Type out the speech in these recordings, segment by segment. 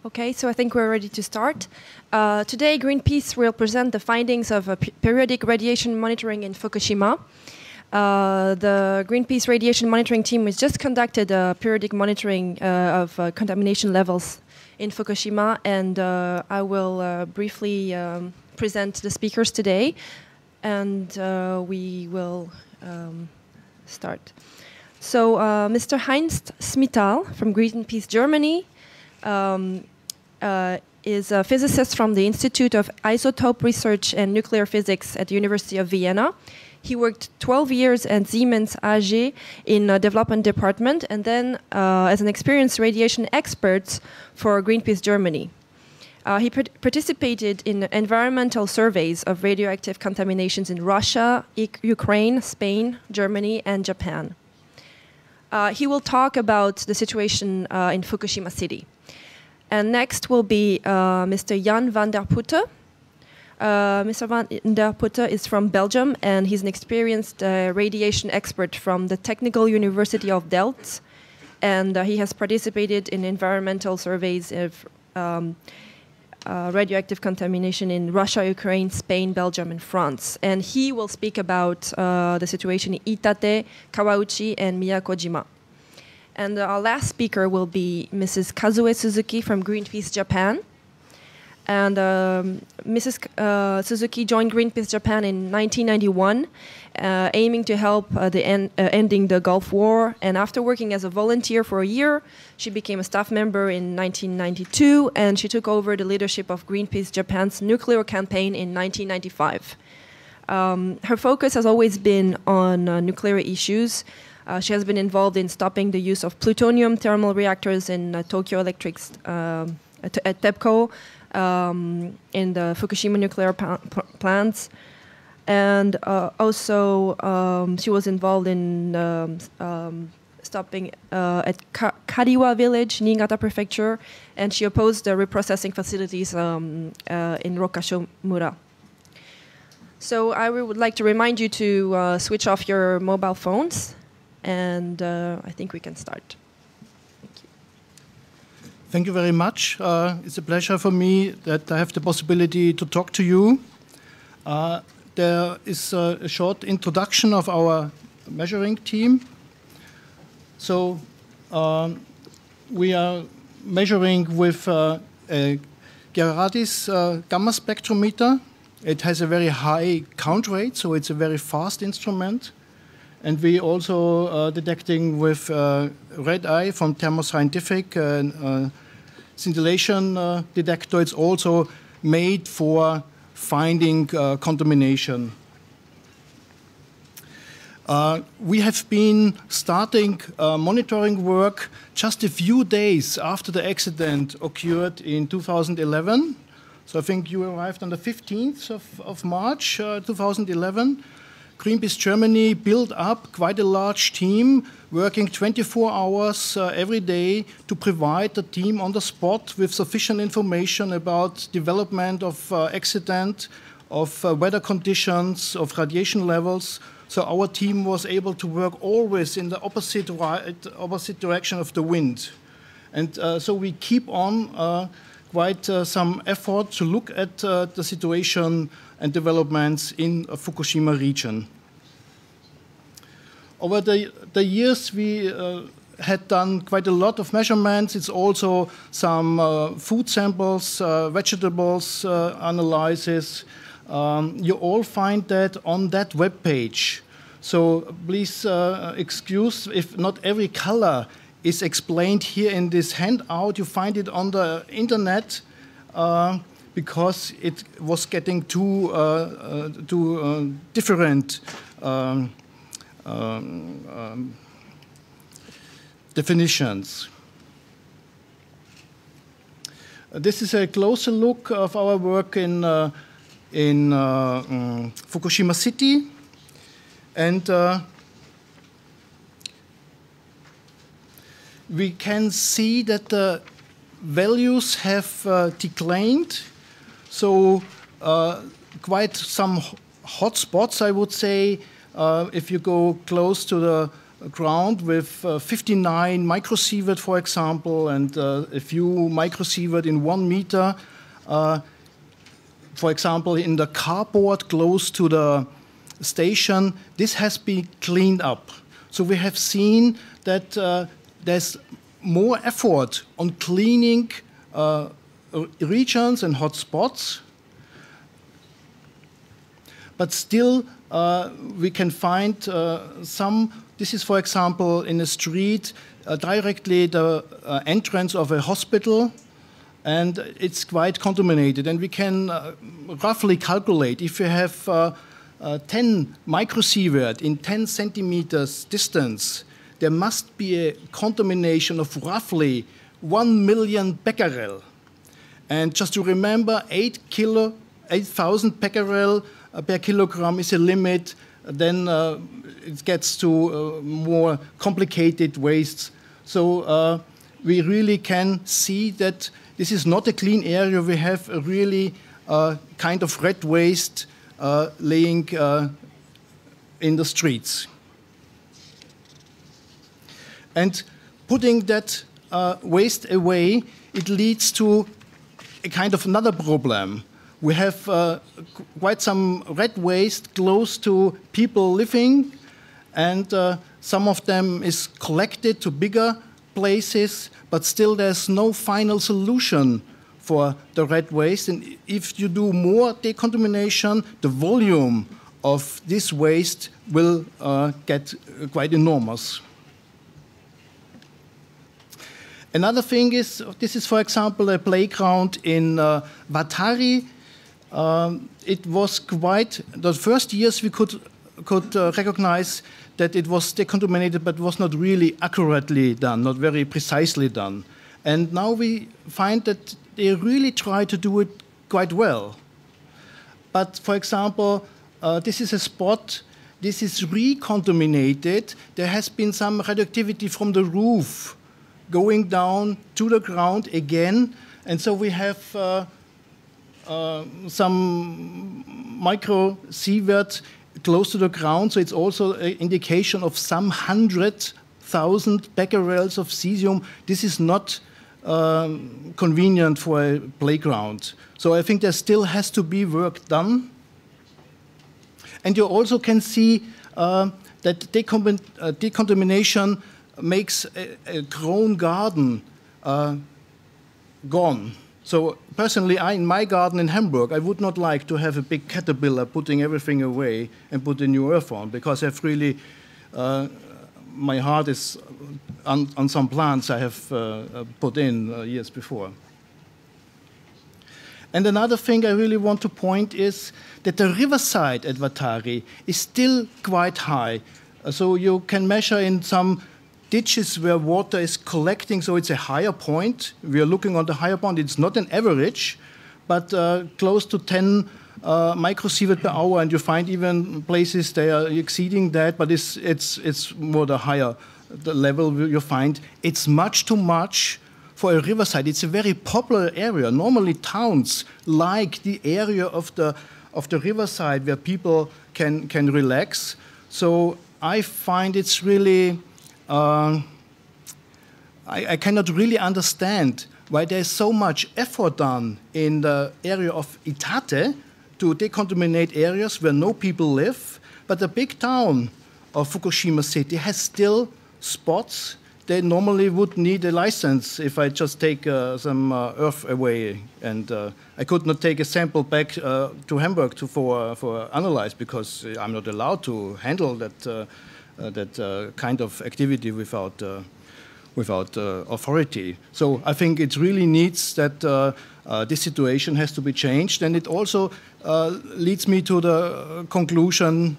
Okay, so I think we're ready to start. Today, Greenpeace will present the findings of periodic radiation monitoring in Fukushima. The Greenpeace radiation monitoring team has just conducted a periodic monitoring of contamination levels in Fukushima, and I will briefly present the speakers today, and we will start. So, Mr. Heinz Smital from Greenpeace Germany is a physicist from the Institute of Isotope Research and Nuclear Physics at the University of Vienna. He worked 12 years at Siemens AG in the development department, and then as an experienced radiation expert for Greenpeace Germany. He participated in environmental surveys of radioactive contaminations in Russia, Ukraine, Spain, Germany, and Japan. He will talk about the situation in Fukushima City. And next will be Mr. Jan van der Putte. Mr. van der Putte is from Belgium, and he's an experienced radiation expert from the Technical University of Delft. And he has participated in environmental surveys of radioactive contamination in Russia, Ukraine, Spain, Belgium, and France. And he will speak about the situation in Iitate, Kawauchi, and Miyakojima. And our last speaker will be Mrs. Kazue Suzuki from Greenpeace Japan. And Mrs. Suzuki joined Greenpeace Japan in 1991, aiming to help ending the Gulf War. And after working as a volunteer for a year, she became a staff member in 1992, and she took over the leadership of Greenpeace Japan's nuclear campaign in 1995. Her focus has always been on nuclear issues. She has been involved in stopping the use of plutonium thermal reactors in Tokyo Electric's at TEPCO, in the Fukushima nuclear plants. And also she was involved in stopping at Kariwa village, Niigata prefecture, and she opposed the reprocessing facilities in Rokashomura. So I would like to remind you to switch off your mobile phones, and I think we can start. Thank you. Thank you very much. It's a pleasure for me that I have the possibility to talk to you. There is a short introduction of our measuring team. So we are measuring with a Gerardis gamma spectrometer. It has a very high count rate, so it's a very fast instrument. And we also detecting with red eye from Thermo Scientific scintillation detector. It's also made for finding contamination. We have been starting monitoring work just a few days after the accident occurred in 2011. So I think you arrived on the 15th of March 2011. Greenpeace Germany built up quite a large team, working 24 hours every day to provide the team on the spot with sufficient information about development of accident, of weather conditions, of radiation levels. So our team was able to work always in the opposite direction of the wind. And so we keep on quite some effort to look at the situation and developments in the Fukushima region. Over the years, we had done quite a lot of measurements. It's also some food samples, vegetables analysis. You all find that on that web page. So please excuse if not every color is explained here in this handout. You find it on the internet because it was getting too different definitions. This is a closer look of our work in Fukushima City, and we can see that the values have declined. So quite some hot spots, I would say. If you go close to the ground with 59 microsievert, for example, and a few microsievert in 1 meter. For example, in the carport close to the station, this has been cleaned up. So we have seen that there's more effort on cleaning regions and hotspots, but still we can find some. This is, for example, in a street directly the entrance of a hospital, and it's quite contaminated. And we can roughly calculate if you have 10 microsievert in 10 centimeters distance, there must be a contamination of roughly 1 million becquerel. And just to remember, 8,000 becquerel per kilogram is a limit. Then it gets to more complicated wastes. So we really can see that this is not a clean area. We have a really kind of red waste laying in the streets. And putting that waste away, it leads to a kind of another problem. We have quite some red waste close to people living, and some of them is collected to bigger places, but still there's no final solution for the red waste. And if you do more decontamination, the volume of this waste will get quite enormous. Another thing is, this is, for example, a playground in Vatari. It was quite, the first years we could recognize that it was decontaminated, but was not really accurately done, not very precisely done. And now we find that they really try to do it quite well. But for example, this is a spot, this is recontaminated. There has been some radioactivity from the roof going down to the ground again. And so we have some microsievert close to the ground, so it's also an indication of some 100,000 becquerels of cesium. This is not convenient for a playground. So I think there still has to be work done. And you also can see that decontamination makes a grown garden gone. So personally, in my garden in Hamburg, I would not like to have a big caterpillar putting everything away and put a new earth on, because I've really, my heart is on some plants I have put in years before. And another thing I really want to point is that the riverside at Vatari is still quite high. So you can measure in some ditches where water is collecting, so it's a higher point. We are looking on the higher point. It's not an average, but close to 10 microsievert per hour, and you find even places they are exceeding that, but it's more the higher the level you find. It's much too much for a riverside. It's a very popular area. Normally towns like the area of the riverside where people can relax. So I find it's really I cannot really understand why there's so much effort done in the area of Itate to decontaminate areas where no people live, but the big town of Fukushima City has still spots they normally would need a license if I just take some earth away. And I could not take a sample back to Hamburg for analyze, because I'm not allowed to handle that kind of activity without authority. So I think it really needs that this situation has to be changed, and it also leads me to the conclusion,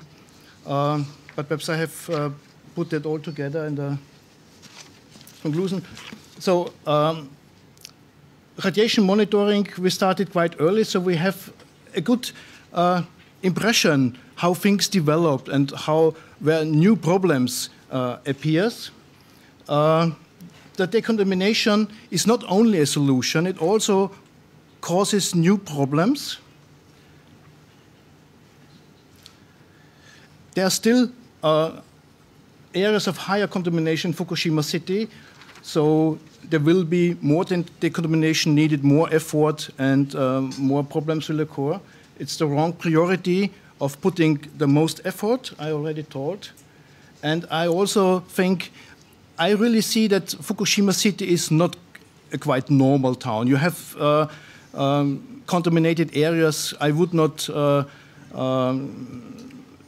but perhaps I have put it all together in the conclusion. So radiation monitoring, we started quite early, so we have a good impression how things developed and where new problems appears. The decontamination is not only a solution, it also causes new problems. There are still areas of higher contamination in Fukushima city. So there will be more decontamination needed, more effort, and more problems will occur. It's the wrong priority of putting the most effort, I already told. And I also think, I really see that Fukushima city is not a quite normal town. You have contaminated areas. I would not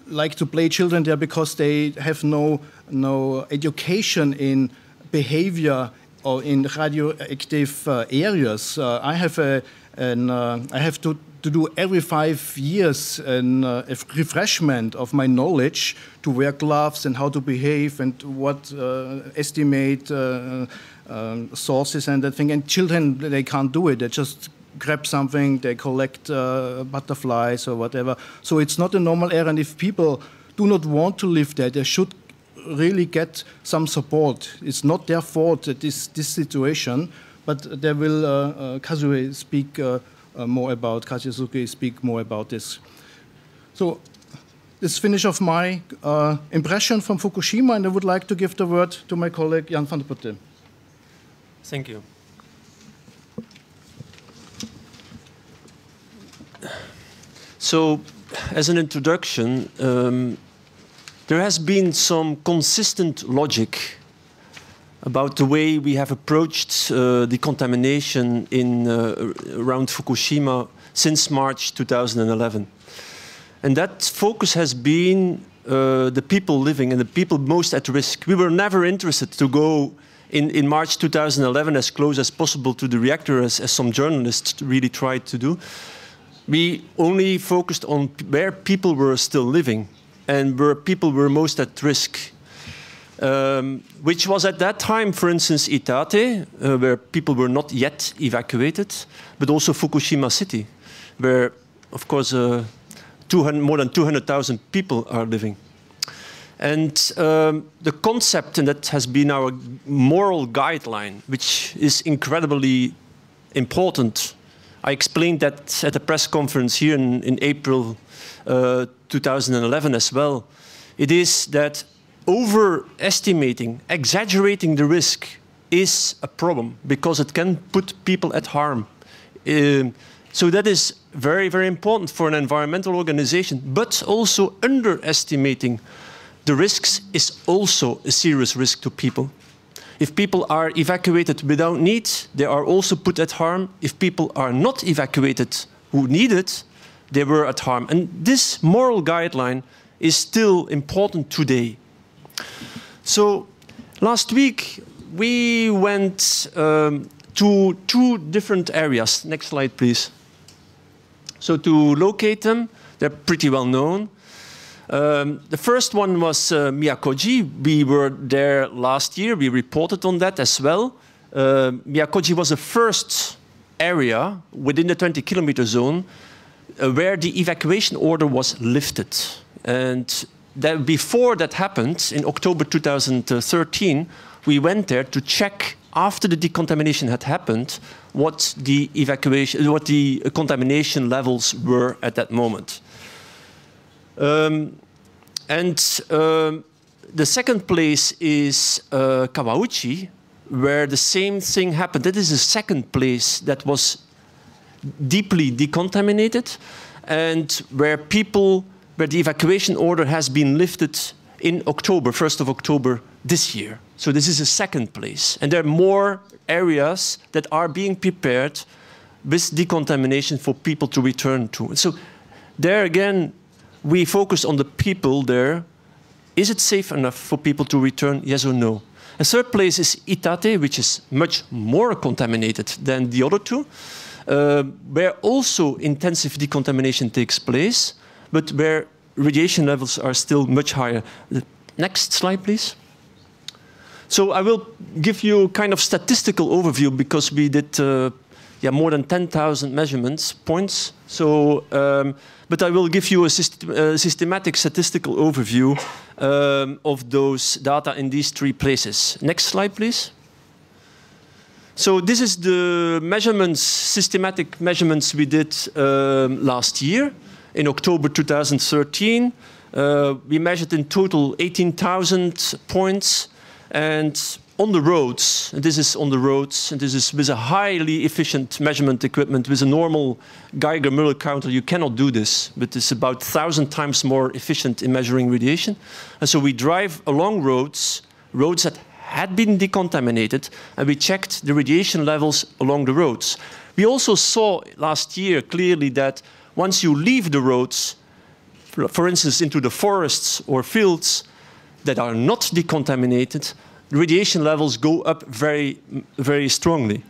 like to play children there because they have no education in behavior or in radioactive areas. I have to do every 5 years a refreshment of my knowledge to wear gloves and how to behave and what estimate sources and that thing. And children, they can't do it. They just grab something, they collect butterflies or whatever. So it's not a normal area. And if people do not want to live there, they should really get some support. It's not their fault that this situation, but they will Kazue speak more about, Suzuki speak more about this. So this finish of my impression from Fukushima, and I would like to give the word to my colleague Jan van der Putte. Thank you. So, as an introduction, there has been some consistent logic about the way we have approached decontamination in around Fukushima since March 2011. And that focus has been the people living and the people most at risk. We were never interested to go in March 2011 as close as possible to the reactor as some journalists really tried to do. We only focused on where people were still living and where people were most at risk, which was at that time, for instance, Iitate, where people were not yet evacuated, but also Fukushima city, where, of course, more than 200,000 people are living. And the concept, and that has been our moral guideline, which is incredibly important. I explained that at a press conference here in April 2011 as well. It is that overestimating, exaggerating the risk is a problem because it can put people at harm. So that is very, very important for an environmental organization, but also underestimating the risks is also a serious risk to people. If people are evacuated without need, they are also put at harm. If people are not evacuated who need it, they were at harm. And this moral guideline is still important today. So last week, we went to 2 different areas. Next slide, please. So to locate them, they're pretty well known. The first one was Miyakoji. We were there last year. We reported on that as well. Miyakoji was the first area within the 20-kilometer zone where the evacuation order was lifted. And that before that happened, in October 2013, we went there to check after the decontamination had happened what the contamination levels were at that moment. The second place is Kawauchi, where the same thing happened. That is the second place that was deeply decontaminated and where the evacuation order has been lifted in October, 1st of October this year. So this is a second place. And there are more areas that are being prepared with decontamination for people to return to. So there again, we focus on the people there. Is it safe enough for people to return, yes or no? A third place is Iitate, which is much more contaminated than the other 2, where also intensive decontamination takes place, but where radiation levels are still much higher. The next slide, please. So I will give you kind of statistical overview because we did more than 10,000 measurements points. So, but I will give you a systematic statistical overview of those data in these 3 places. Next slide, please. So this is the measurements, systematic measurements we did last year in October 2013. We measured in total 18,000 points, and on the roads, and this is on the roads, and this is with a highly efficient measurement equipment. With a normal Geiger-Müller counter, you cannot do this, but it's about 1,000 times more efficient in measuring radiation. And so we drive along roads that had been decontaminated, and we checked the radiation levels along the roads. We also saw last year clearly that once you leave the roads, for instance, into the forests or fields that are not decontaminated, the radiation levels go up very, very strongly.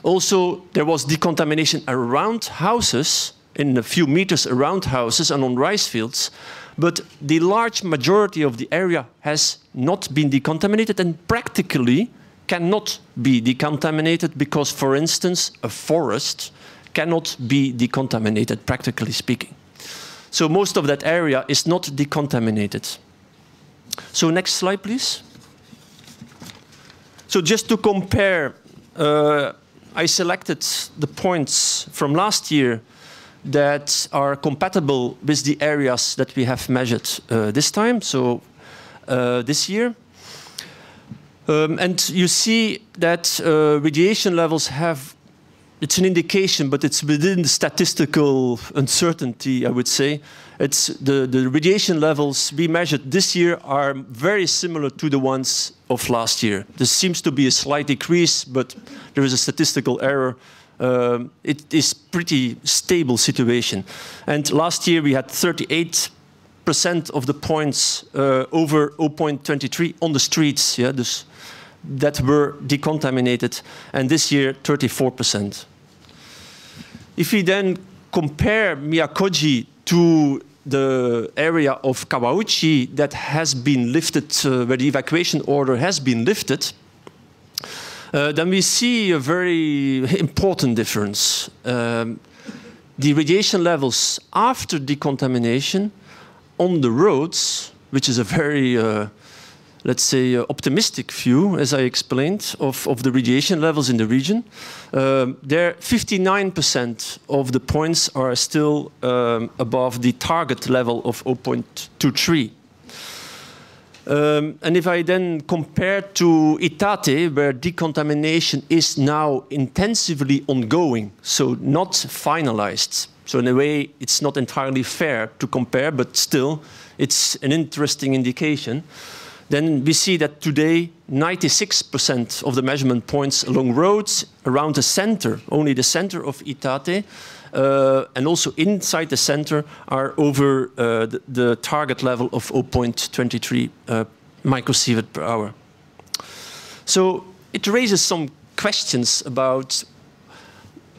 Also, there was decontamination around houses, in a few meters around houses and on rice fields, but the large majority of the area has not been decontaminated and practically cannot be decontaminated because, for instance, a forest cannot be decontaminated, practically speaking. So most of that area is not decontaminated. So next slide, please. So just to compare, I selected the points from last year that are compatible with the areas that we have measured this time, so this year. And you see that radiation levels have, it's an indication, but it's within the statistical uncertainty, I would say. It's the radiation levels we measured this year are very similar to the ones of last year. There seems to be a slight decrease, but there is a statistical error. It is pretty stable situation. And last year we had 38% of the points over 0.23 on the streets, yeah, that were decontaminated, and this year 34%. If we then compare Miyakoji to the area of Kawauchi that has been lifted, where the evacuation order has been lifted, then we see a very important difference. The radiation levels after decontamination on the roads, which is a very, let's say, optimistic view, as I explained, of the radiation levels in the region. There, 59% of the points are still above the target level of 0.23. And if I then compare to Itate, where decontamination is now intensively ongoing, so not finalized. So in a way, it's not entirely fair to compare, but still, it's an interesting indication. Then we see that today, 96% of the measurement points along roads around the center, only the center of Itate, and also inside the center are over the target level of 0.23 microsievert per hour. So it raises some questions about,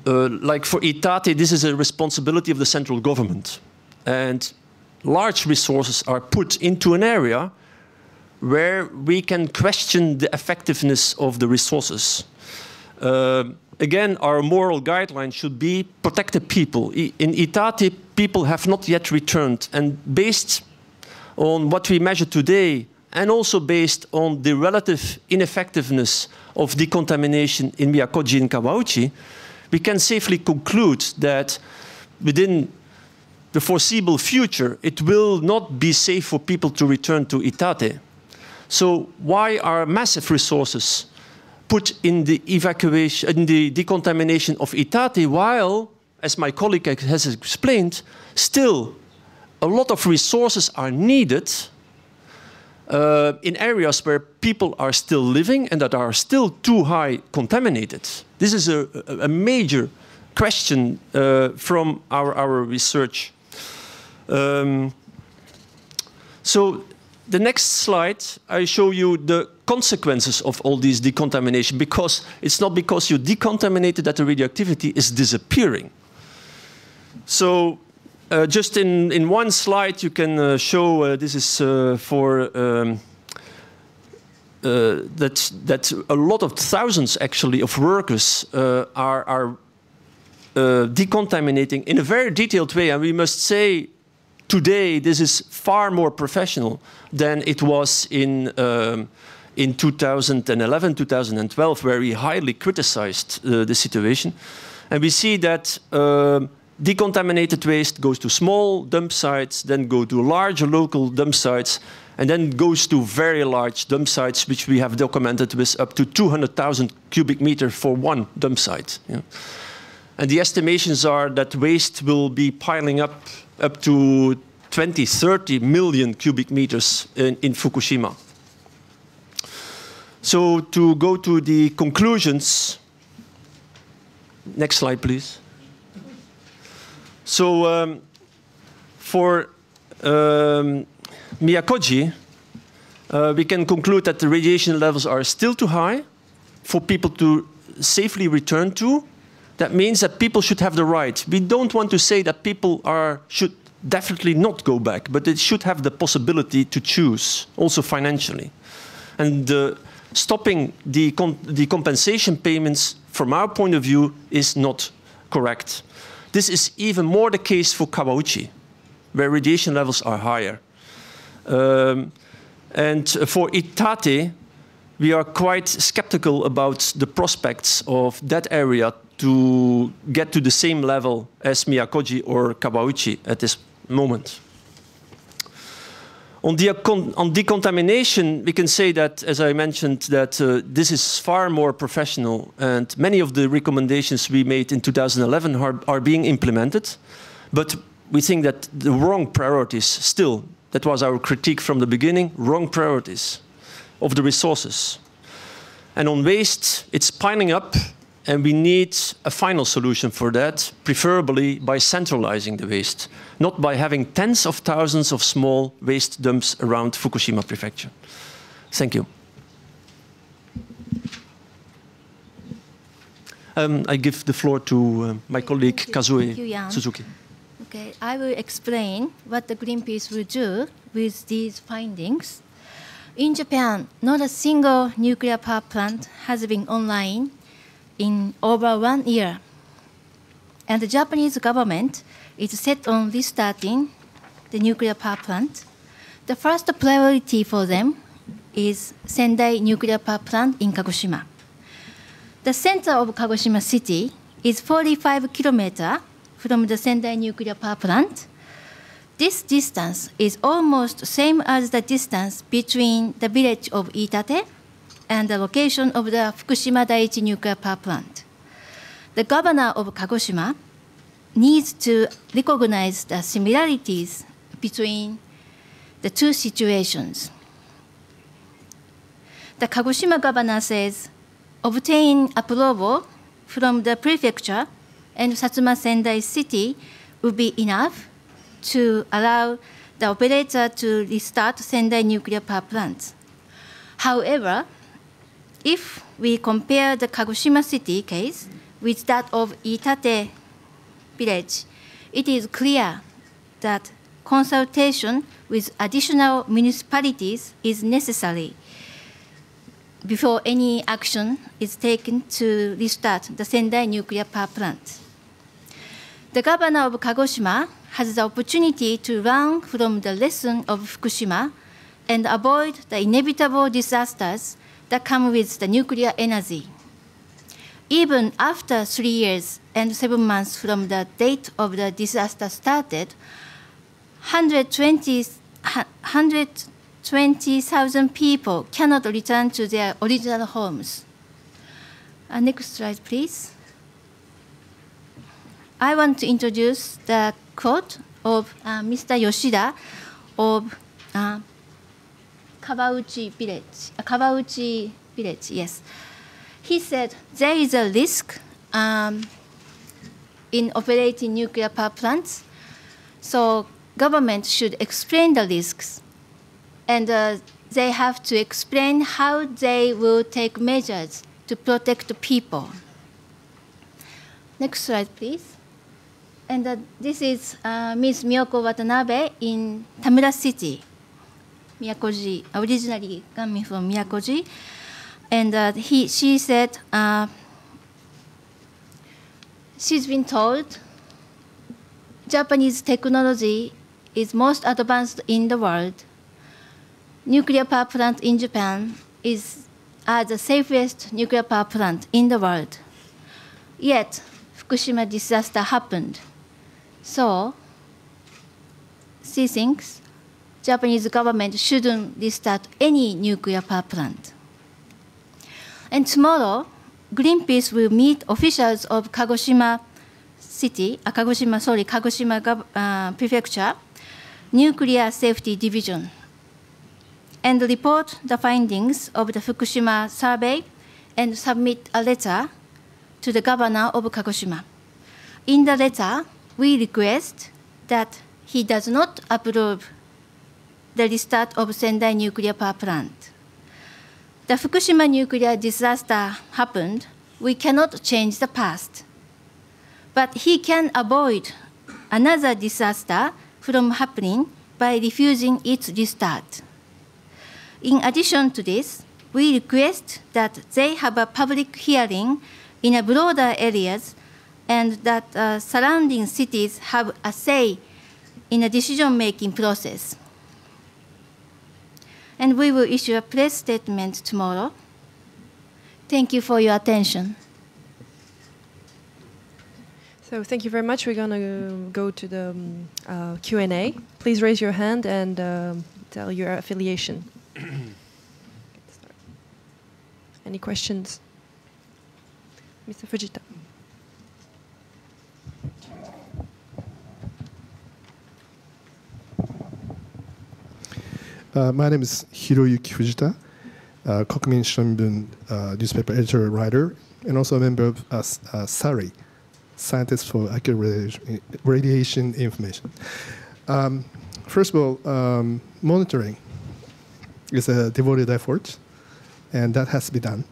like for Itate, this is a responsibility of the central government. And large resources are put into an area where we can question the effectiveness of the resources. Again, our moral guideline should be protect the people. In Itate, people have not yet returned. And based on what we measure today, and also based on the relative ineffectiveness of decontamination in Miyakoji and Kawauchi, we can safely conclude that within the foreseeable future, it will not be safe for people to return to Itate. So why are massive resources put in the evacuation, in the decontamination of Itate, while, as my colleague has explained, still a lot of resources are needed in areas where people are still living and that are still too high contaminated? This is a major question from our research. So the next slide, I show you the consequences of all these decontamination, because it's not because you decontaminated that the radioactivity is disappearing. So just in one slide you can show, this is for that a lot of thousands actually of workers are decontaminating in a very detailed way, and we must say today this is far more professional than it was in 2011, 2012, where we highly criticized the situation. And we see that decontaminated waste goes to small dump sites, then go to larger local dump sites, and then goes to very large dump sites, which we have documented with up to 200,000 cubic meters for one dump site. Yeah. And the estimations are that waste will be piling up to 20, 30 million cubic meters in Fukushima. So to go to the conclusions, next slide, please. So for Miyakoji, we can conclude that the radiation levels are still too high for people to safely return to. That means that people should have the right. We don't want to say that people should definitely not go back, but they should have the possibility to choose, also financially. And stopping the compensation payments, from our point of view, is not correct. This is even more the case for Kawauchi, where radiation levels are higher. And for Itate, we are quite skeptical about the prospects of that area to get to the same level as Miyakoji or Kawauchi at this moment. On decontamination, we can say that, as I mentioned, that this is far more professional, and many of the recommendations we made in 2011 are being implemented. But we think that the wrong priorities still, that was our critique from the beginning, wrong priorities of the resources. And on waste, it's piling up, and we need a final solution for that, preferably by centralizing the waste, not by having tens of thousands of small waste dumps around Fukushima Prefecture. Thank you. I give the floor to my colleague Kazue Suzuki. Okay, I will explain what the Greenpeace will do with these findings. In Japan, not a single nuclear power plant has been online in over 1 year. And the Japanese government is set on restarting the nuclear power plant. The first priority for them is Sendai nuclear power plant in Kagoshima. The center of Kagoshima city is 45 kilometers from the Sendai nuclear power plant. This distance is almost same as the distance between the village of Itate and the location of the Fukushima Daiichi nuclear power plant. The governor of Kagoshima needs to recognize the similarities between the two situations. The Kagoshima governor says, obtain approval from the prefecture and Satsuma Sendai city would be enough to allow the operator to restart Sendai nuclear power plant. However, if we compare the Kagoshima city case with that of Itate village, it is clear that consultation with additional municipalities is necessary before any action is taken to restart the Sendai nuclear power plant. The governor of Kagoshima has the opportunity to learn from the lesson of Fukushima and avoid the inevitable disasters that come with the nuclear energy. Even after 3 years and 7 months from the date of the disaster started, 120,000 people cannot return to their original homes. Next slide, please. I want to introduce the quote of Mr. Yoshida of Kawauchi village, yes. He said, there is a risk in operating nuclear power plants, so government should explain the risks, and they have to explain how they will take measures to protect the people. Next slide, please. And this is Ms. Miyoko Watanabe in Tamura City, Miyakoji, originally coming from Miyakoji. And she said she's been told Japanese technology is most advanced in the world. Nuclear power plant in Japan are the safest nuclear power plant in the world. Yet, Fukushima disaster happened. So, she thinks Japanese government shouldn't restart any nuclear power plant. And tomorrow, Greenpeace will meet officials of Kagoshima Prefecture, Nuclear Safety Division, and report the findings of the Fukushima survey and submit a letter to the governor of Kagoshima. In the letter, we request that he does not approve the restart of Sendai nuclear power plant. The Fukushima nuclear disaster happened. We cannot change the past. But he can avoid another disaster from happening by refusing its restart. In addition to this, we request that they have a public hearing in a broader areas and that surrounding cities have a say in a decision-making process. And we will issue a press statement tomorrow. Thank you for your attention. So thank you very much. We're going to go to the Q&A. Please raise your hand and tell your affiliation. Any questions? Mr. Fujita. My name is Hiroyuki Fujita, Kokumin Shimbun newspaper editor writer, and also a member of SARI, Scientists for Accurate Radiation Information. First of all, monitoring is a devoted effort, and that has to be done.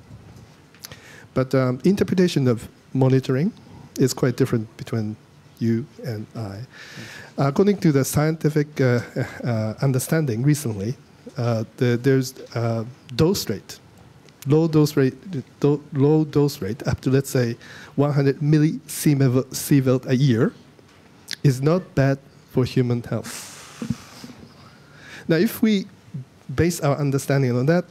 But interpretation of monitoring is quite different between you and I. According to the scientific understanding recently, there's dose rate, low dose rate up to, let's say, 100 millisievert a year is not bad for human health. Now, if we base our understanding on that,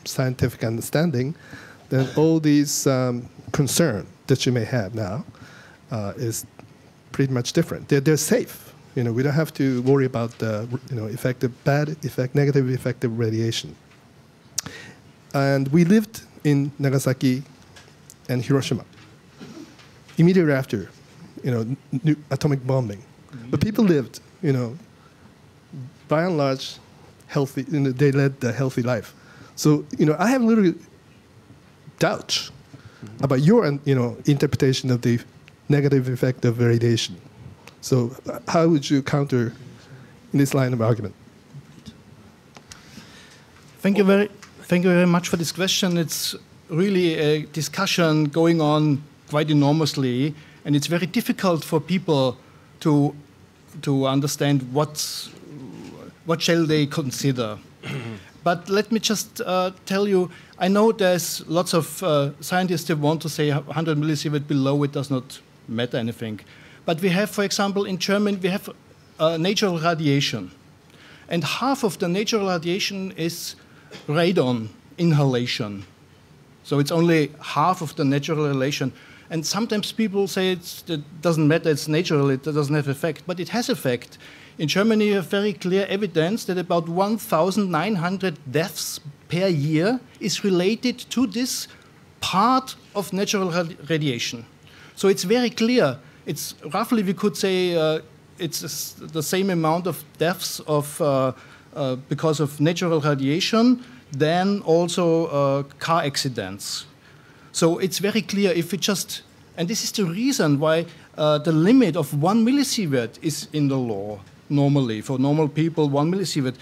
scientific understanding, then all these concerns that you may have now is pretty much different. They're safe. We don't have to worry about the negative effect of radiation. And we lived in Nagasaki and Hiroshima immediately after, atomic bombing. But people lived, by and large, healthy. They led a healthy life. So, I have a little doubt about your, interpretation of the negative effect of radiation. So, how would you counter in this line of argument? Thank you very much for this question. It's really a discussion going on quite enormously, and it's very difficult for people to understand what shall they consider. But let me just tell you, I know there's lots of scientists who want to say 100 millisievert below it does not matter anything. But we have, for example, in Germany, we have natural radiation. And half of the natural radiation is radon inhalation. So it's only half of the natural radiation. And sometimes people say it doesn't matter, it's natural, it doesn't have effect. But it has effect. In Germany, you have very clear evidence that about 1,900 deaths per year is related to this part of natural radiation. So it's very clear. It's roughly, we could say, it's the same amount of deaths because of natural radiation than also car accidents. So it's very clear if we just, and this is the reason why the limit of 1 millisievert is in the law normally. For normal people, 1 millisievert.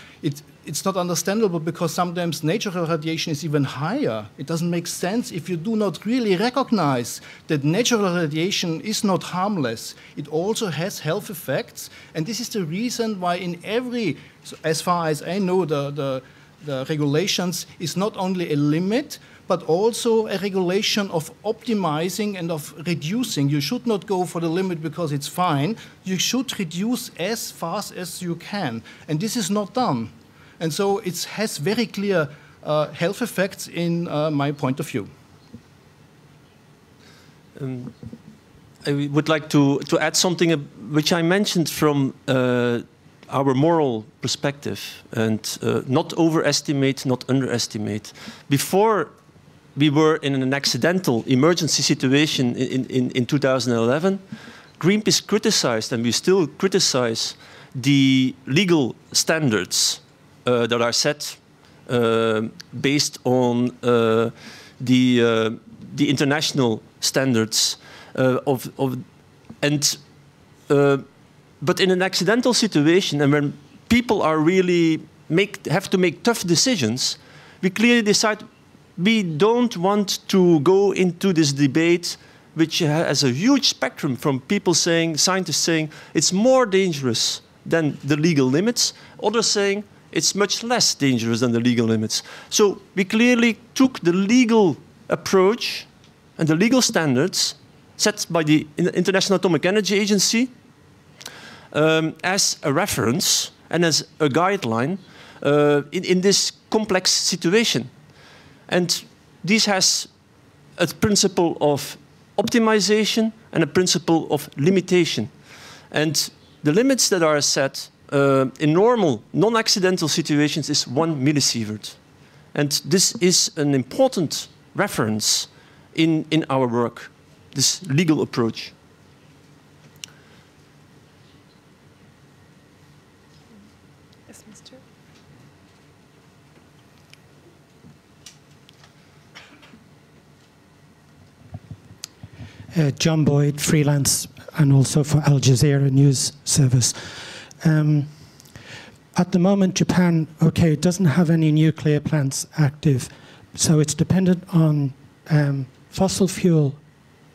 It's not understandable because sometimes natural radiation is even higher. It doesn't make sense if you do not really recognize that natural radiation is not harmless. It also has health effects, and this is the reason why in every, as far as I know, the regulations is not only a limit, but also a regulation of optimizing and of reducing. You should not go for the limit because it's fine. You should reduce as fast as you can, and this is not done. And so it has very clear health effects in my point of view. I would like to add something which I mentioned from our moral perspective, and not overestimate, not underestimate. Before we were in an accidental emergency situation in 2011, Greenpeace criticized, and we still criticize, the legal standards that are set based on the international standards but in an accidental situation, and when people are really have to make tough decisions, we clearly decide we don't want to go into this debate, which has a huge spectrum from people saying, scientists saying, it's more dangerous than the legal limits, others saying it's much less dangerous than the legal limits. So we clearly took the legal approach and the legal standards set by the International Atomic Energy Agency as a reference and as a guideline in this complex situation. And this has a principle of optimization and a principle of limitation. And the limits that are set in normal, non-accidental situations is 1 millisievert. And this is an important reference in our work, this legal approach. Yes, Mr. John Boyd, freelance, and also for Al Jazeera News Service. At the moment, Japan, okay, it doesn't have any nuclear plants active, so it's dependent on fossil fuel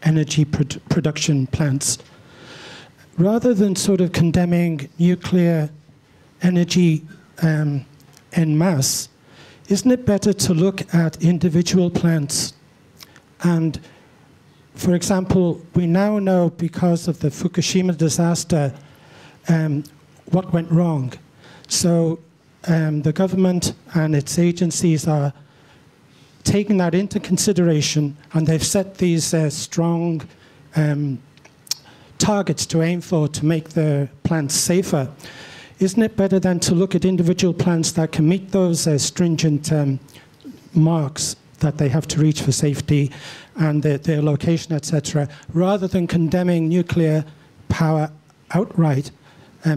energy production plants. Rather than sort of condemning nuclear energy en masse, isn't it better to look at individual plants? And for example, we now know because of the Fukushima disaster what went wrong. So the government and its agencies are taking that into consideration, and they've set these strong targets to aim for to make the plants safer. Isn't it better than to look at individual plants that can meet those stringent marks that they have to reach for safety and their location, etc., rather than condemning nuclear power outright,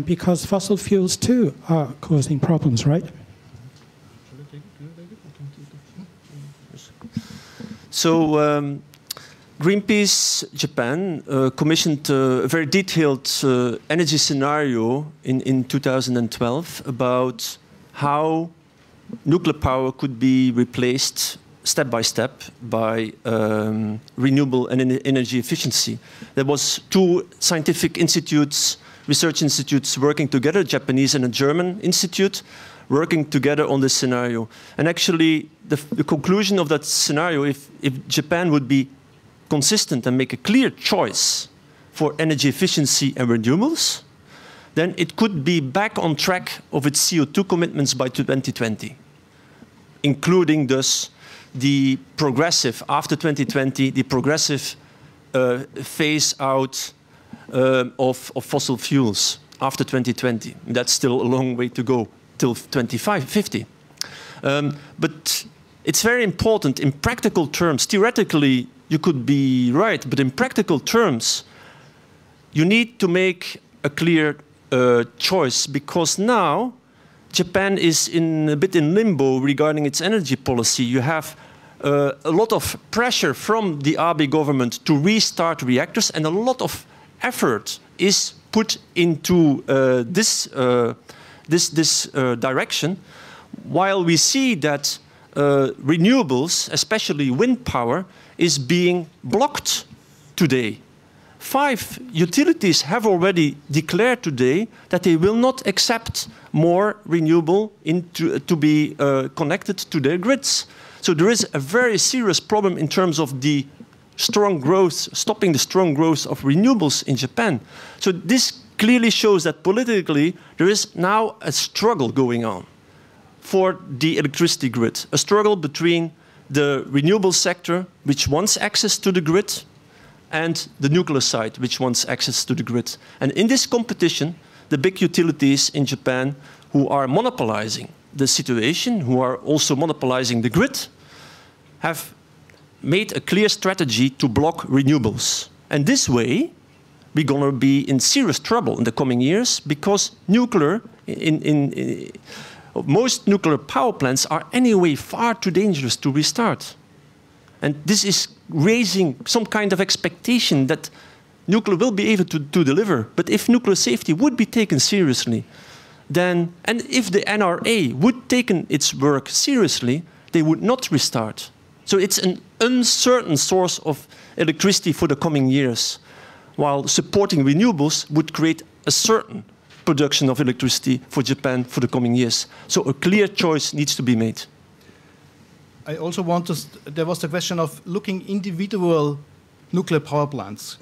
because fossil fuels too are causing problems, right? So Greenpeace Japan commissioned a very detailed energy scenario in 2012 about how nuclear power could be replaced step by step by renewable and energy efficiency. There was 2 scientific institutes, research institutes working together, a Japanese and a German institute, working together on this scenario. And actually, the conclusion of that scenario, if Japan would be consistent and make a clear choice for energy efficiency and renewables, then it could be back on track of its CO2 commitments by 2020, including thus the progressive, after 2020, the progressive phase out of fossil fuels after 2020. That's still a long way to go, till 2050. But it's very important in practical terms. Theoretically, you could be right, but in practical terms, you need to make a clear choice, because now Japan is a bit in limbo regarding its energy policy. You have a lot of pressure from the Abe government to restart reactors, and a lot of effort is put into this direction, while we see that renewables, especially wind power, is being blocked today. 5 utilities have already declared today that they will not accept more renewable to be connected to their grids. So there is a very serious problem in terms of the strong growth, stopping the strong growth of renewables in Japan. So this clearly shows that politically there is now a struggle going on for the electricity grid, a struggle between the renewable sector, which wants access to the grid, and the nuclear side, which wants access to the grid. And in this competition, the big utilities in Japan, who are monopolizing the situation, who are also monopolizing the grid, have made a clear strategy to block renewables. And this way, we're going to be in serious trouble in the coming years, because nuclear, most nuclear power plants are anyway far too dangerous to restart. And this is raising some kind of expectation that nuclear will be able to deliver. But if nuclear safety would be taken seriously, then, and if the NRA would take its work seriously, they would not restart. So it's an uncertain source of electricity for the coming years, while supporting renewables would create a certain production of electricity for Japan for the coming years. So a clear choice needs to be made. I also want to, there was the question of looking individual nuclear power plants.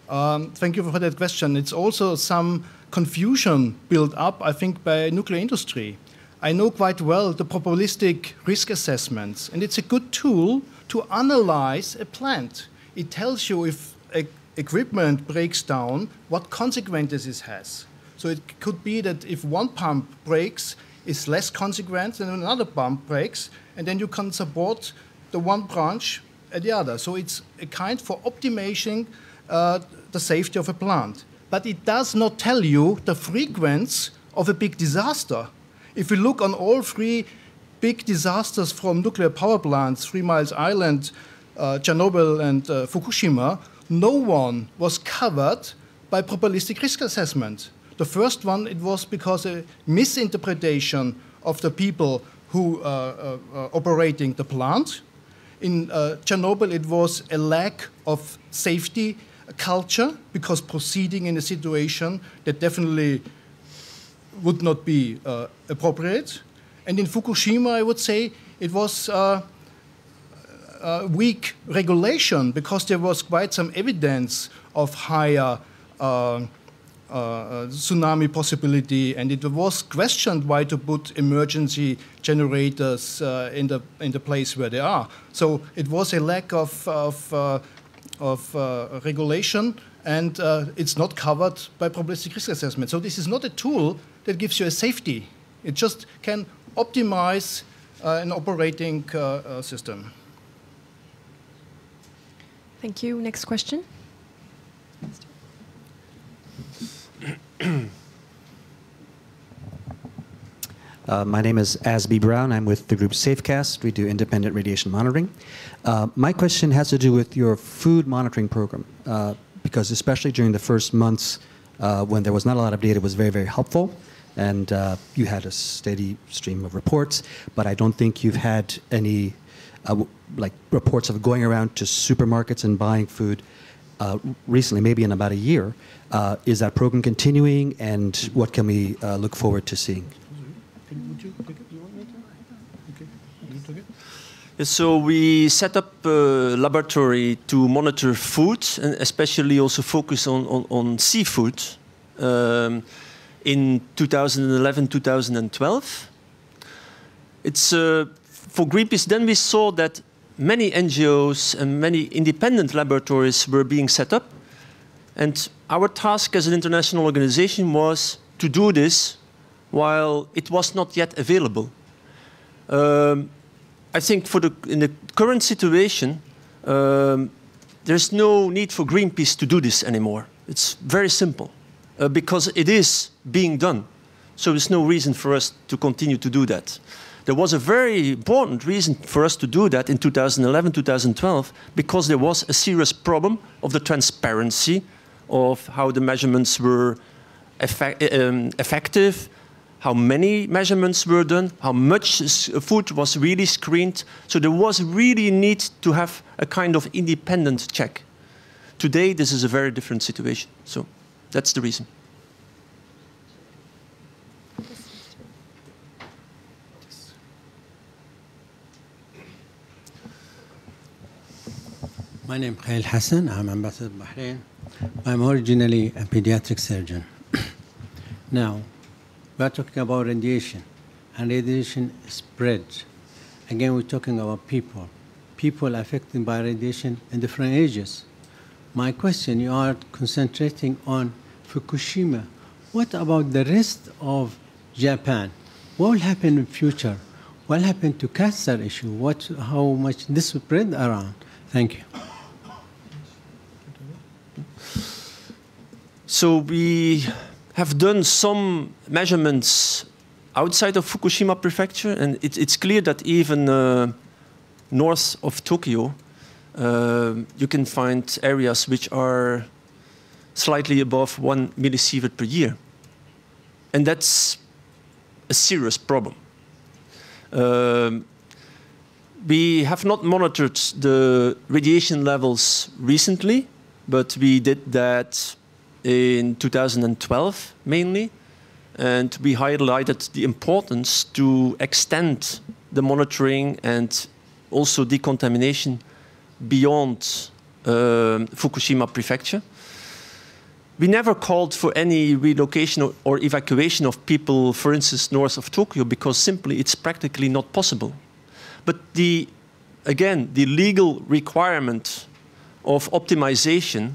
Thank you for that question. It's also some confusion built up, I think, by nuclear industry. I know quite well the probabilistic risk assessments, and it's a good tool to analyze a plant. It tells you if equipment breaks down, what consequences it has. So it could be that if one pump breaks, it's less consequence than another pump breaks, and then you can support the one branch at the other. So it's a kind for optimizing the safety of a plant. But it does not tell you the frequency of a big disaster. If we look on all three big disasters from nuclear power plants, 3 Mile Island, Chernobyl, and Fukushima, no one was covered by probabilistic risk assessment. The first one, it was because a misinterpretation of the people who are operating the plant. In Chernobyl, it was a lack of safety culture, because proceeding in a situation that definitely would not be appropriate. And in Fukushima, I would say it was weak regulation, because there was quite some evidence of higher tsunami possibility, and it was questioned why to put emergency generators in the place where they are. So it was a lack of regulation, and it's not covered by probabilistic risk assessment. So this is not a tool that gives you a safety. It just can optimize an operating system. Thank you. Next question. My name is Asby Brown. I'm with the group Safecast. We do independent radiation monitoring. My question has to do with your food monitoring program, because especially during the first months when there was not a lot of data, it was very, very helpful. And you had a steady stream of reports, but I don't think you've had any like reports of going around to supermarkets and buying food recently, maybe in about a year. Is that program continuing, and what can we look forward to seeing? Would you take it? You want me to? Okay. You took it? So we set up a laboratory to monitor food, and especially also focus on seafood in 2011, 2012. It's for Greenpeace. Then we saw that many NGOs and many independent laboratories were being set up, and our task as an international organization was to do this while it was not yet available. I think in the current situation, there's no need for Greenpeace to do this anymore. It's very simple, because it is being done. So there's no reason for us to continue to do that. There was a very important reason for us to do that in 2011, 2012, because there was a serious problem of the transparency of how the measurements were effective, how many measurements were done, how much food was really screened. So there was really a need to have a kind of independent check. Today, this is a very different situation. So that's the reason. My name is Khail Hassan. I'm ambassador of Bahrain. I'm originally a pediatric surgeon. Now, we are talking about radiation, and radiation spread. Again, we're talking about people. People affected by radiation in different ages. My question, you are concentrating on Fukushima. What about the rest of Japan? What will happen in future? What will happen to cancer issue? How much this will spread around? Thank you. So we have done some measurements outside of Fukushima prefecture, and it's clear that even north of Tokyo, you can find areas which are slightly above 1 millisievert per year. And that's a serious problem. We have not monitored the radiation levels recently, but we did that in 2012 mainly, and we highlighted the importance to extend the monitoring and also decontamination beyond Fukushima prefecture. We never called for any relocation or evacuation of people, for instance, north of Tokyo, because simply it's practically not possible. But again, the legal requirement of optimization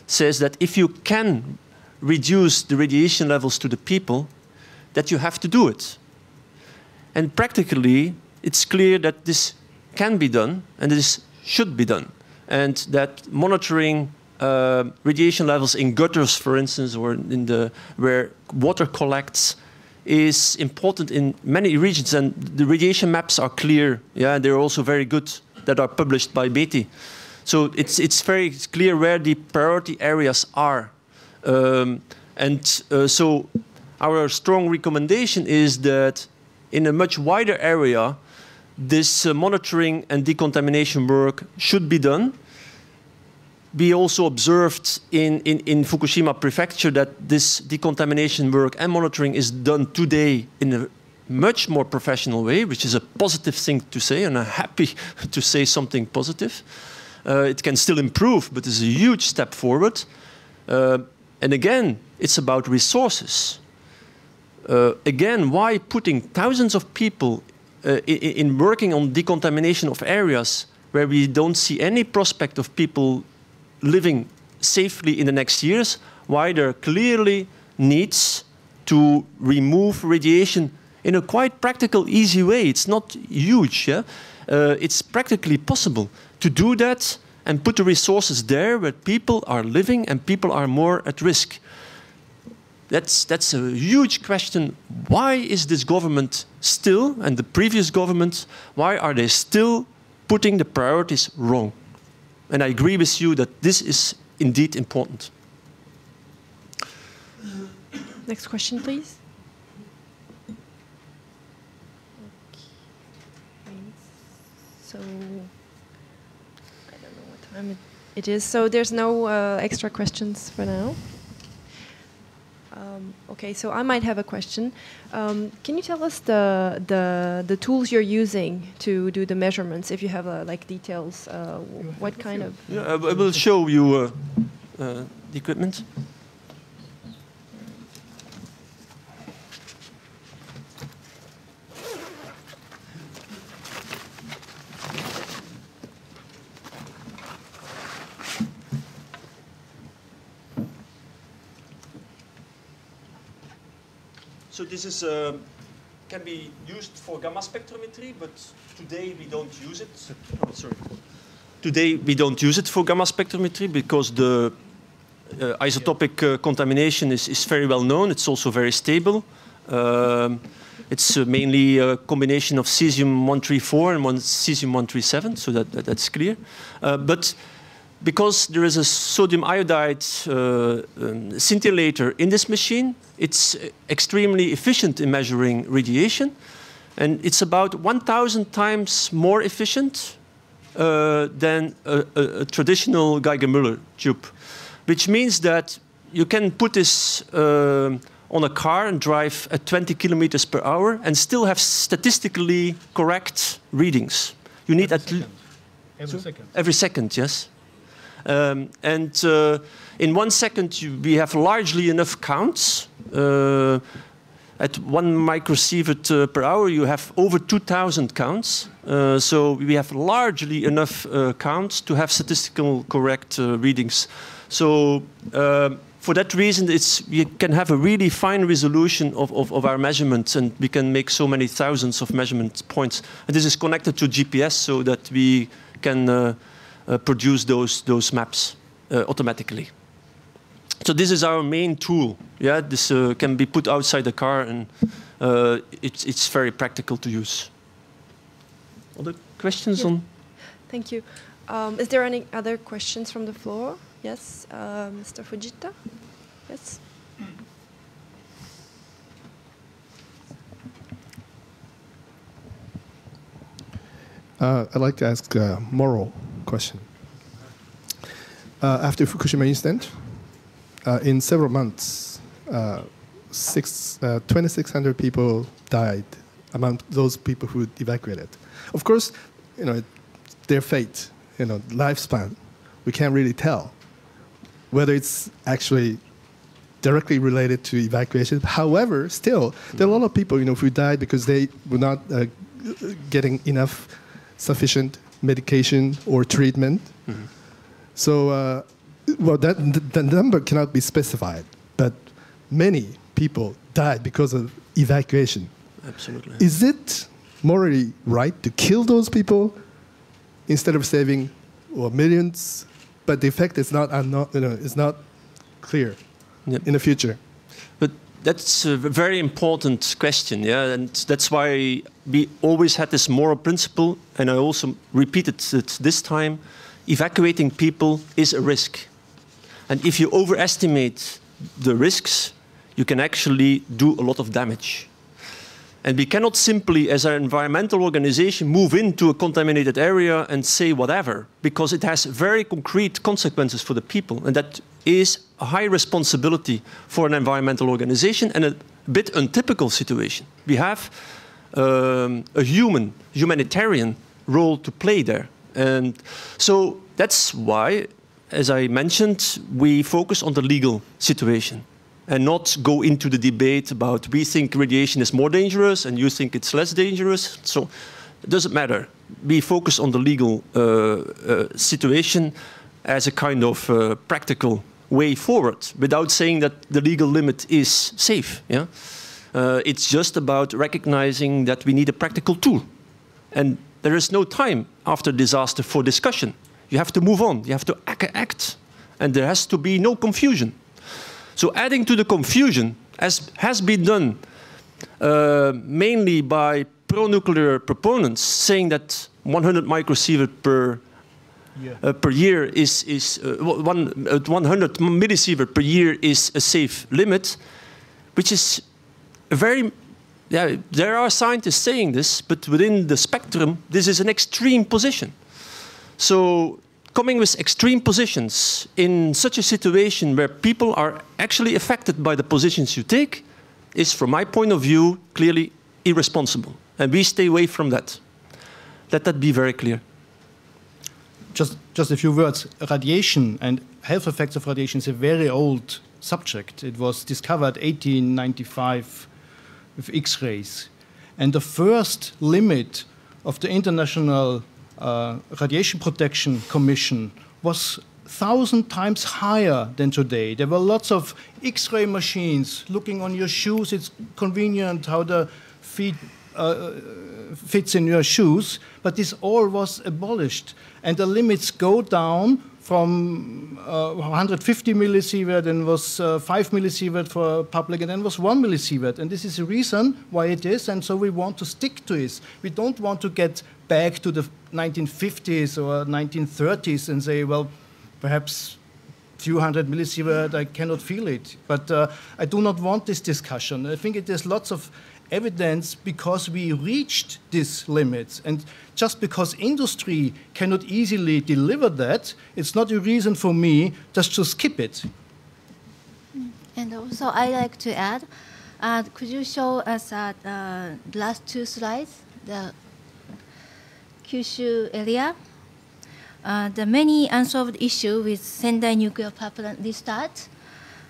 says that if you can reduce the radiation levels to the people, that you have to do it. And practically, it's clear that this can be done, and this should be done. And that monitoring radiation levels in gutters, for instance, or where water collects, is important in many regions. And the radiation maps are clear. Yeah, they're also very good, that are published by Betty. So it's very clear where the priority areas are. So our strong recommendation is that in a much wider area, this monitoring and decontamination work should be done. We also observed in Fukushima prefecture that this decontamination work and monitoring is done today in a much more professional way, which is a positive thing to say, and I'm happy to say something positive. It can still improve, but it's a huge step forward. And again, it's about resources. Again, why putting thousands of people in working on decontamination of areas where we don't see any prospect of people living safely in the next years, why there clearly needs to remove radiation in a quite practical, easy way. It's not huge. Yeah? It's practically possible to do that and put the resources there where people are living and people are more at risk. That's a huge question. Why is this government still, and the previous government, why are they still putting the priorities wrong? And I agree with you that this is indeed important. Next question, please. Okay. So, I don't know what time it is. So there's no extra questions for now. Okay, so I might have a question. Can you tell us the tools you're using to do the measurements? If you have like details, what kind of? Yeah, I will show you the equipment. So this is can be used for gamma spectrometry, but today we don't use it. Oh, sorry. Today we don't use it for gamma spectrometry because the isotopic contamination is very well known. It's also very stable. It's mainly a combination of cesium-134 and cesium-137, so that's clear. But because there is a sodium iodide scintillator in this machine, it's extremely efficient in measuring radiation. And it's about 1,000 times more efficient than a traditional Geiger-Müller tube, which means that you can put this on a car and drive at 20 kilometers per hour and still have statistically correct readings. You need every second. Every second, yes. In 1 second, we have largely enough counts. At 1 microsievert per hour, you have over 2,000 counts. So we have largely enough counts to have statistical correct readings. So for that reason, we can have a really fine resolution of our measurements, and we can make so many thousands of measurement points. And this is connected to GPS so that we can produce those maps automatically. So this is our main tool. Yeah, this can be put outside the car, and it's very practical to use. Other questions on? Thank you. Is there any other questions from the floor? Yes, Mr. Fujita. Yes. I'd like to ask a moral question. After Fukushima incident, in several months, 2,600 people died among those people who evacuated. Of course, their fate, lifespan, we can't really tell whether it's actually directly related to evacuation. However, still, there are a lot of people, who died because they were not getting enough sufficient medication or treatment. Mm-hmm. So, well, the number cannot be specified, but many people died because of evacuation. Absolutely. Is it morally right to kill those people instead of saving millions? But the effect is not clear in the future. But that's a very important question, yeah, and that's why we always had this moral principle, and I also repeated it this time: evacuating people is a risk. And if you overestimate the risks, you can actually do a lot of damage. And we cannot simply, as an environmental organization, move into a contaminated area and say whatever, because it has very concrete consequences for the people. And that is a high responsibility for an environmental organization, and a bit untypical situation. We have a humanitarian role to play there. And so that's why, as I mentioned, we focus on the legal situation and not go into the debate about we think radiation is more dangerous and you think it's less dangerous. So it doesn't matter. We focus on the legal situation as a kind of practical way forward, without saying that the legal limit is safe. Yeah? It's just about recognizing that we need a practical tool. And there is no time after disaster for discussion. You have to move on. You have to act. And there has to be no confusion. So adding to the confusion, as has been done mainly by pro-nuclear proponents, saying that 100 microsievert per year is 100 millisievert per year is a safe limit, which is a very, there are scientists saying this, but within the spectrum, this is an extreme position. So coming with extreme positions in such a situation where people are actually affected by the positions you take is, from my point of view, clearly irresponsible. And we stay away from that. Let that be very clear. Just a few words. Radiation and health effects of radiation is a very old subject. It was discovered 1895 with X-rays. And the first limit of the International Radiation Protection Commission was 1,000 times higher than today. There were lots of X-ray machines looking on your shoes. It's convenient how the feet fits in your shoes, but this all was abolished. And the limits go down from 150 millisievert, and was 5 millisievert for public, and then was 1 millisievert. And this is the reason why it is, and so we want to stick to it. We don't want to get back to the 1950s or 1930s and say, well, perhaps a few hundred millisievert, I cannot feel it. But I do not want this discussion. I think it is lots of evidence because we reached these limits. And just because industry cannot easily deliver that, it's not a reason for me just to skip it. And also, I like to add, could you show us the last two slides, the Kyushu area? The many unsolved issue with Sendai nuclear power plant restart.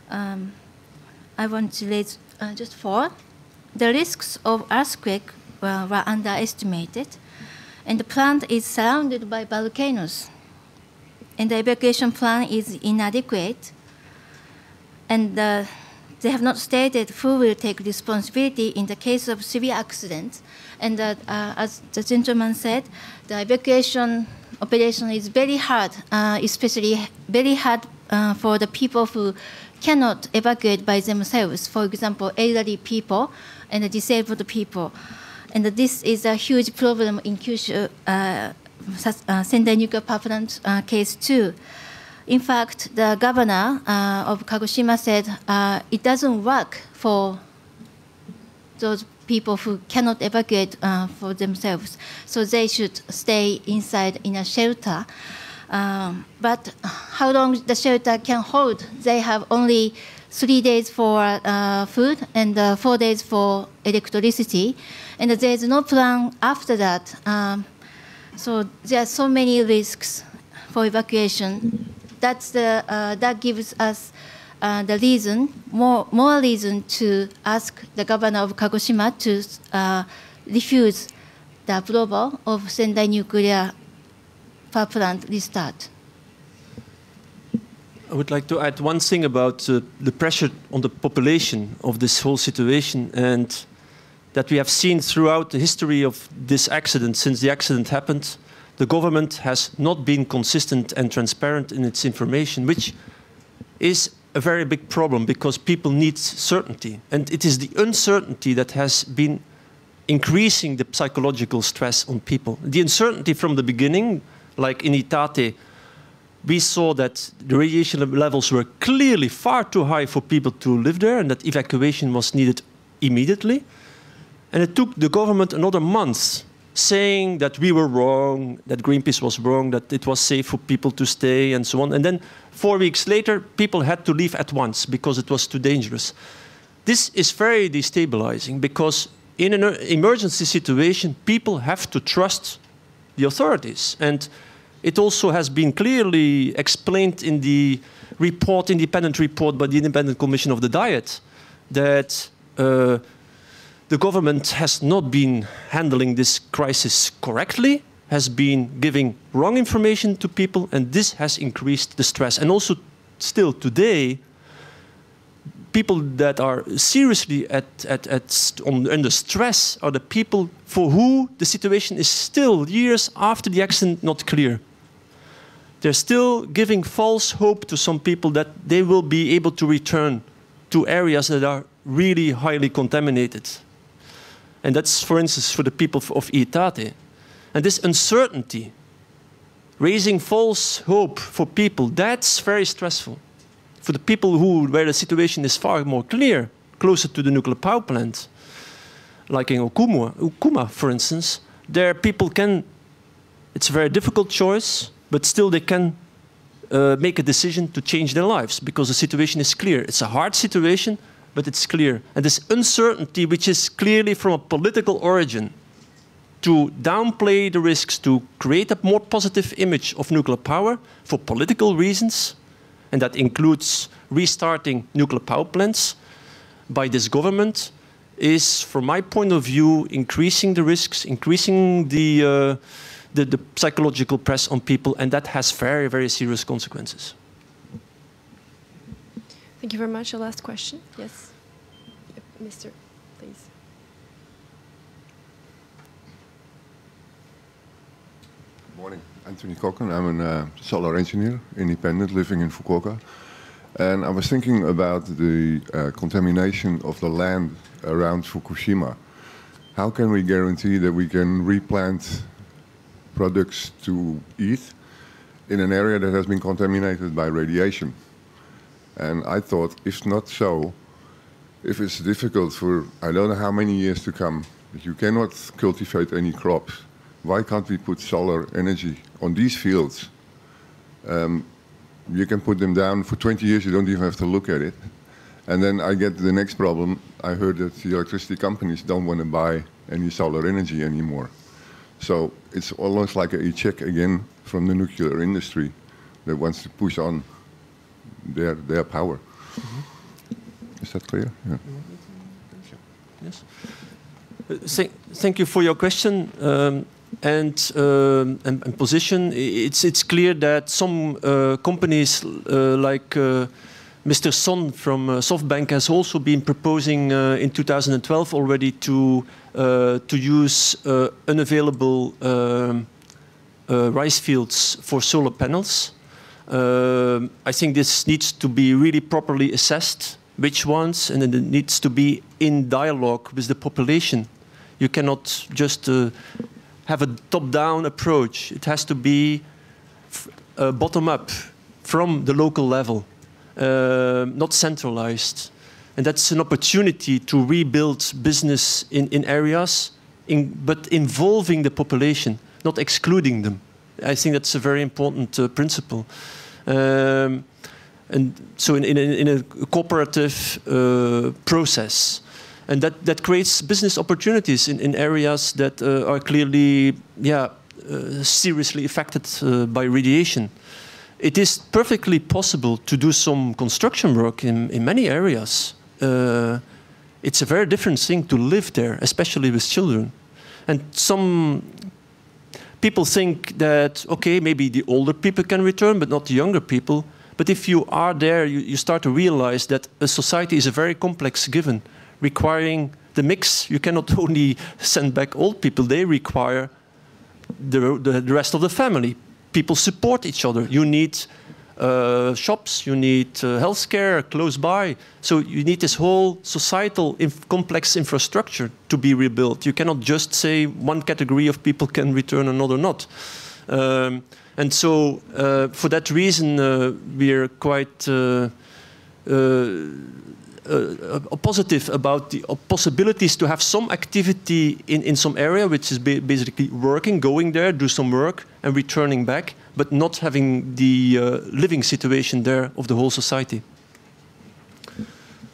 I want to raise just four. the risks of earthquake were underestimated, and the plant is surrounded by volcanoes, and the evacuation plan is inadequate, and they have not stated who will take responsibility in the case of severe accidents. And as the gentleman said, the evacuation operation is very hard, especially very hard for the people who cannot evacuate by themselves, for example, elderly people and disabled people. And this is a huge problem in Kyushu, Sendai nuclear power plant case too. In fact, the governor of Kagoshima said it doesn't work for those people who cannot evacuate for themselves, so they should stay inside in a shelter. But how long the shelter can hold? They have only 3 days for food and 4 days for electricity, and there is no plan after that. So there are so many risks for evacuation. That gives us the reason, more reason to ask the governor of Kagoshima to refuse the approval of Sendai nuclear power plant restart. I would like to add one thing about the pressure on the population of this whole situation, and that we have seen throughout the history of this accident. Since the accident happened, the government has not been consistent and transparent in its information, which is a very big problem because people need certainty. And it is the uncertainty that has been increasing the psychological stress on people. The uncertainty from the beginning, like in Itate, we saw that the radiation levels were clearly far too high for people to live there and that evacuation was needed immediately. And it took the government another month saying that we were wrong, that Greenpeace was wrong, that it was safe for people to stay and so on. And then 4 weeks later, people had to leave at once because it was too dangerous. This is very destabilizing because in an emergency situation, people have to trust the authorities. And it also has been clearly explained in the report, independent report by the Independent Commission of the Diet, that the government has not been handling this crisis correctly, has been giving wrong information to people, and this has increased the stress. And also, still today, people that are seriously under stress are the people for who the situation is still, years after the accident, not clear. They're still giving false hope to some people that they will be able to return to areas that are really highly contaminated. And that's, for instance, for the people of Itate. And this uncertainty, raising false hope for people, that's very stressful. For the people where the situation is far more clear, closer to the nuclear power plant, like in Okuma, for instance, there people can, it's a very difficult choice, but still they can make a decision to change their lives because the situation is clear. It's a hard situation, but it's clear. And this uncertainty, which is clearly from a political origin, to downplay the risks, to create a more positive image of nuclear power for political reasons, and that includes restarting nuclear power plants by this government, is, from my point of view, increasing the risks, increasing the psychological press on people, and that has very, very serious consequences. Thank you very much. A last question. Yes. Mr. Please. Good morning. Anthony Cocken. I'm a solar engineer, independent, living in Fukuoka. And I was thinking about the contamination of the land around Fukushima. How can we guarantee that we can replant products to eat in an area that has been contaminated by radiation? And I thought, if not so, if it's difficult for I don't know how many years to come, if you cannot cultivate any crops, why can't we put solar energy on these fields? You can put them down for 20 years, you don't even have to look at it. And then I get the next problem. I heard that the electricity companies don't want to buy any solar energy anymore. So it's almost like a check again from the nuclear industry that wants to push on their power. Mm-hmm. Is that clear? Yeah. Yes. Thank you for your question and position. It's clear that some companies like Mr. Son from SoftBank has also been proposing in 2012 already to use unavailable rice fields for solar panels. I think this needs to be really properly assessed, which ones, and then it needs to be in dialogue with the population. You cannot just have a top-down approach. It has to be bottom-up from the local level, not centralized. And that's an opportunity to rebuild business in areas, but involving the population, not excluding them. I think that's a very important principle. And so in a cooperative process. And that creates business opportunities in areas that are clearly seriously affected by radiation. It is perfectly possible to do some construction work in many areas. It's a very different thing to live there, especially with children. And some people think that, okay, maybe the older people can return, but not the younger people. But if you are there, you start to realize that a society is a very complex given, requiring the mix. You cannot only send back old people, they require the rest of the family. People support each other. You need shops, you need healthcare close by. So you need this whole societal complex infrastructure to be rebuilt. You cannot just say one category of people can return, another not. And so for that reason, we are quite positive about the possibilities to have some activity in some area, which is basically working, going there, do some work, and returning back, but not having the living situation there of the whole society.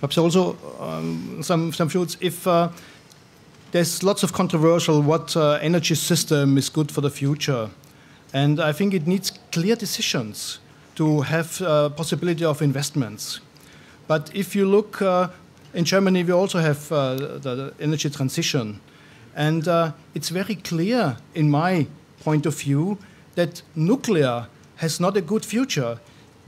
Perhaps also some views, if there's lots of controversial what energy system is good for the future. And I think it needs clear decisions to have possibility of investments. But if you look in Germany, we also have the energy transition. And it's very clear, in my point of view, that nuclear has not a good future.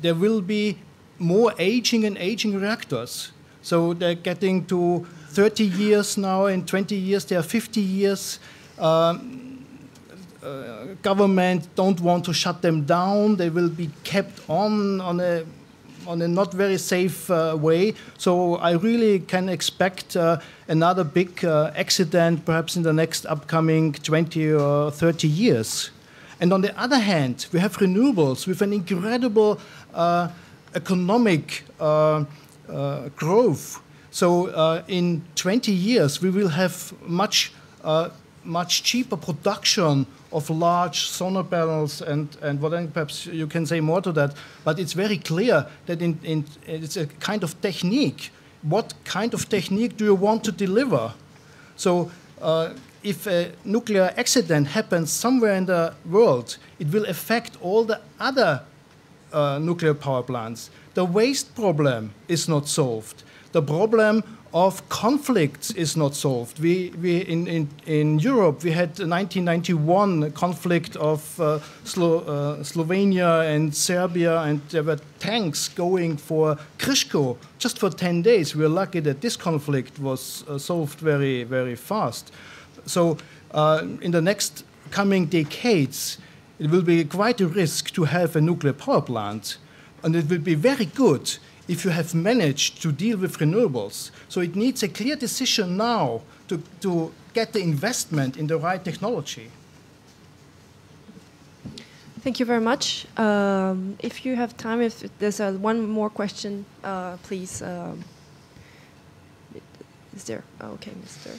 There will be more aging and aging reactors. So they're getting to 30 years now, in 20 years they are 50 years. Government don't want to shut them down. They will be kept on a not very safe way. So I really can expect another big accident perhaps in the next upcoming 20 or 30 years. And on the other hand, we have renewables with an incredible economic growth. So in 20 years, we will have much cheaper production of large solar panels and perhaps you can say more to that. But it's very clear that it's a kind of technique. What kind of technique do you want to deliver? So if a nuclear accident happens somewhere in the world, it will affect all the other nuclear power plants. The waste problem is not solved. The problem of conflicts is not solved. In Europe, we had 1991 conflict of Slovenia and Serbia, and there were tanks going for Krško just for 10 days. We are lucky that this conflict was solved very, very fast. So in the next coming decades, it will be quite a risk to have a nuclear power plant, and it will be very good if you have managed to deal with renewables. So it needs a clear decision now to get the investment in the right technology. Thank you very much. If you have time, if there's one more question, please. Is there? Oh, okay, Mr.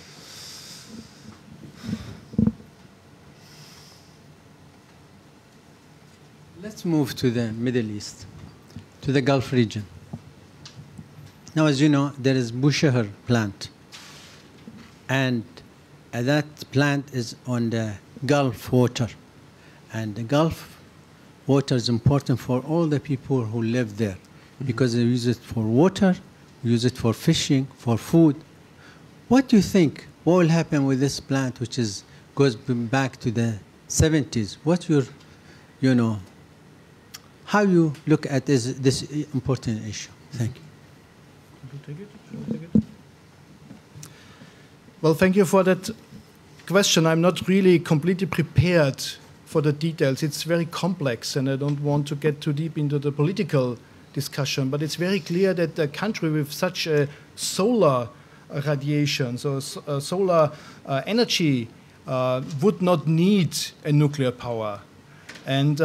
Let's move to the Middle East, to the Gulf region. Now, as you know, there is Bushehr plant. And that plant is on the Gulf water. And the Gulf water is important for all the people who live there because they use it for water, use it for fishing, for food. What do you think? What will happen with this plant, which goes back to the 70s? What's your, how you look at this important issue? Thank you. Well, thank you for that question. I'm not really completely prepared for the details. It's very complex, and I don't want to get too deep into the political discussion, but it's very clear that a country with such a solar radiation, so solar energy, would not need a nuclear power. And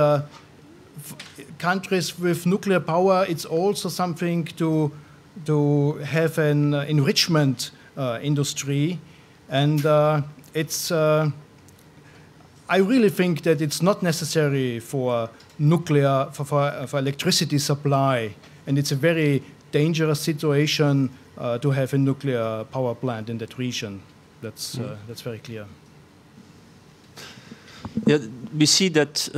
countries with nuclear power, it's also something to have an enrichment industry. And I really think that it's not necessary for nuclear, for electricity supply. And it's a very dangerous situation to have a nuclear power plant in that region. That's very clear. Yeah, we see that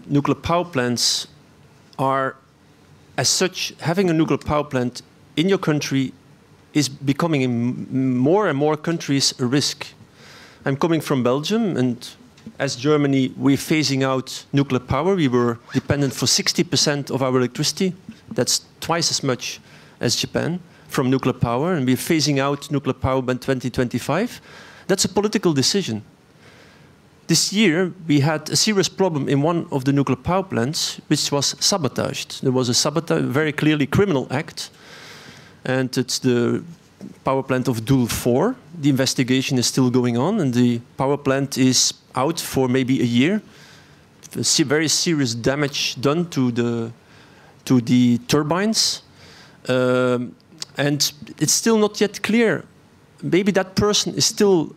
nuclear power plants are, as such, having a nuclear power plant in your country is becoming in more and more countries a risk. I'm coming from Belgium, and as Germany, we're phasing out nuclear power. We were dependent for 60% of our electricity. That's twice as much as Japan from nuclear power, and we're phasing out nuclear power by 2025. That's a political decision. This year, we had a serious problem in one of the nuclear power plants, which was sabotaged. There was a sabotage, very clearly criminal act, and it's the power plant of Doel 4. The investigation is still going on, and the power plant is out for maybe a year. Very serious damage done to the turbines, and it's still not yet clear. Maybe that person is still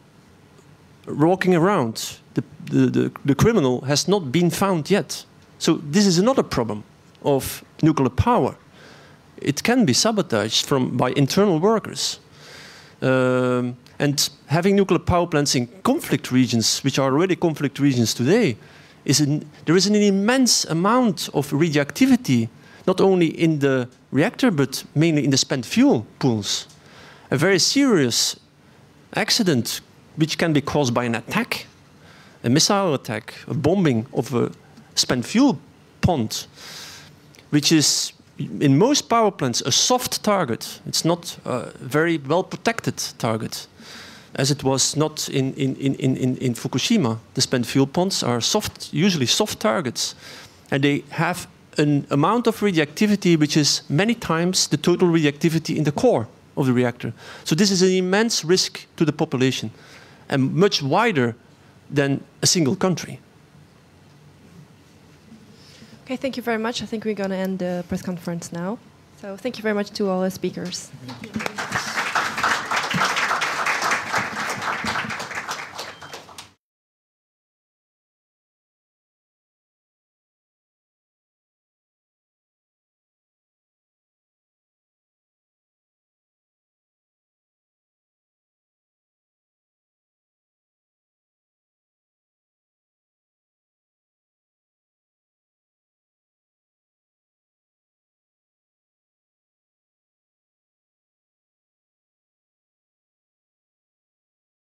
walking around. The criminal has not been found yet. So this is another problem of nuclear power. It can be sabotaged by internal workers. And having nuclear power plants in conflict regions, which are already conflict regions today, there is an immense amount of radioactivity, not only in the reactor, but mainly in the spent fuel pools. A very serious accident, which can be caused by an attack, a missile attack, a bombing of a spent fuel pond, which is, in most power plants, a soft target. It's not a very well-protected target, as it was not in Fukushima. The spent fuel ponds are usually soft targets, and they have an amount of radioactivity which is many times the total radioactivity in the core of the reactor. So this is an immense risk to the population, and much wider than a single country. Okay, thank you very much. I think we're going to end the press conference now. So thank you very much to all the speakers.